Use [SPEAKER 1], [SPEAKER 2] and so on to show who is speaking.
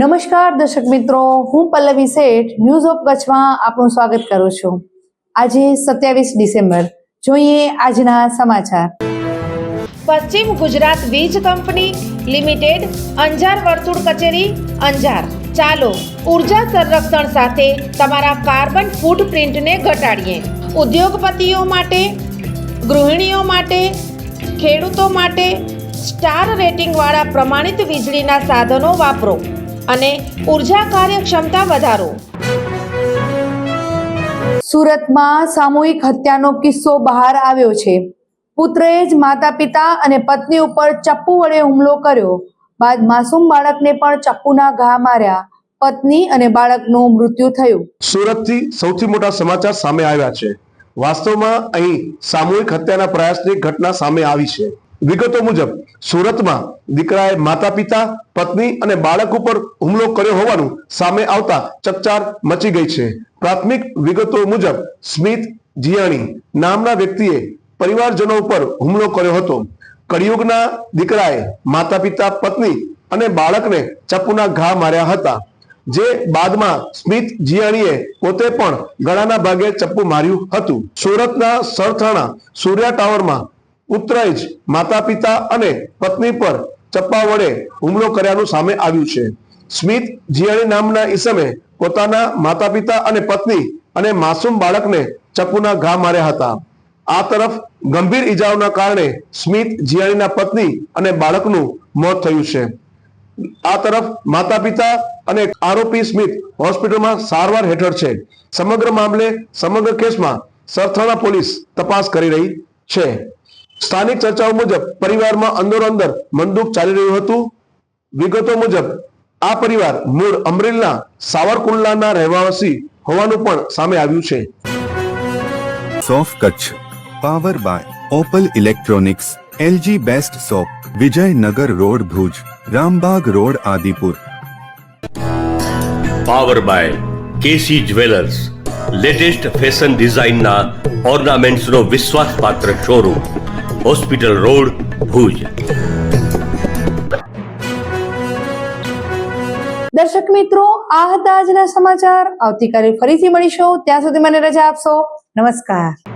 [SPEAKER 1] નમસ્કાર દર્શક મિત્રો, હું પલ્લવી શેઠ ન્યૂઝ ઓફ કચ્છમાં આપનું સ્વાગત કરું છું। આજે 27 ડિસેમ્બર, જોઈએ આજના સમાચાર।
[SPEAKER 2] પશ્ચિમ ગુજરાત વીજ કંપની લિમિટેડ અંજાર વર્તુળ કચેરી અંજાર। ચાલો ઉર્જા સંરક્ષણ સાથે તમારા કાર્બન ફૂટપ્રિન્ટને ઘટાડીએ। ઉદ્યોગપતિઓ માટે, ગૃહિણીઓ માટે, ખેડૂતો માટે સ્ટાર રેટિંગવાળા પ્રમાણિત વીજળીના સાધનો વાપરો અને ઉર્જા કાર્યક્ષમતા વધારો।
[SPEAKER 1] સુરતમાં સામૂહિક હત્યાનો કિસ્સો બહાર આવ્યો છે। પુત્રએ જ માતા પિતા અને પત્ની ઉપર ચપ્પુ વડે હુમલો કર્યો બાદ માસૂમ બાળકને પણ ચપ્પુના ઘા માર્યા। પત્ની અને બાળકનું મૃત્યુ થયું।
[SPEAKER 3] સુરતથી સૌથી મોટા સમાચાર સામે આવ્યા છે। વાસ્તવમાં અહીં સામૂહિક હત્યાના પ્રયાસની ઘટના સામે આવી છે। વિગતો મુજબ સુરતમાં દીકરાએ માતા પિતા, પત્ની અને બાળક ઉપર હુમલો કર્યો હોવાનું સામે આવતા ચકચાર મચી ગઈ છે। પ્રાથમિક વિગતો મુજબ સ્મિત જીયાણી નામના વ્યક્તિએ પરિવારજનો ઉપર હુમલો કર્યો હતો। કળિયુગના દીકરાએ માતા પિતા, પત્ની અને બાળકને ચપ્પુના ઘા માર્યા હતા, જે બાદમાં સ્મિત જીયાણીએ પોતે પણ ગળાના ભાગે ચપ્પુ માર્યું હતું। સુરતના સરથાણા સૂર્યા ટાવરમાં પુત્રએ જ માતા પિતા અને પત્ની પર ચપ્પા વડે હુમલો કર્યાનું સામે આવ્યું છે। સ્મિત જીયાણી નામના ઈસમે પોતાના માતા પિતા અને પત્ની અને માસૂમ બાળકને ચપ્પુના ઘા માર્યા હતા। આ તરફ ગંભીર ઈજાઓના કારણે સ્મિત જીયાણીના પત્ની અને બાળકનું મોત થયું છે। આ તરફ માતા પિતા અને આરોપી સ્મિત હોસ્પિટલમાં સારવાર હેઠળ છે। સમગ્ર કેસમાં સરથાણા પોલીસ તપાસ કરી રહી છે। સ્થાનિક ચર્ચાઓ મુજબ પરિવારમાં અંદરોઅંદર મનદુખ ચાલી રહ્યું હતું। વિગતો મુજબ આ પરિવાર મૂળ અમરેલીના સાવરકુંડલાના રહેવાસી હોવાનું પણ સામે આવ્યું છે।
[SPEAKER 4] સોફ Kutch power by Opal electronics, LG best shop, Vijayanagar road Bhuj, Rambag road Adipur.
[SPEAKER 5] Power by KC jewellers, latest fashion ડિઝાઇનના ઓર્નામેન્ટ્સનો વિશ્વાસપાત્ર શોરૂમ, હોસ્પિટલ રોડ ભુજ।
[SPEAKER 1] દર્શક મિત્રો, આ હતા આજના સમાચાર। આવતીકાલે ફરીથી મળીશું, ત્યાં સુધી મને રજા આપશો। નમસ્કાર।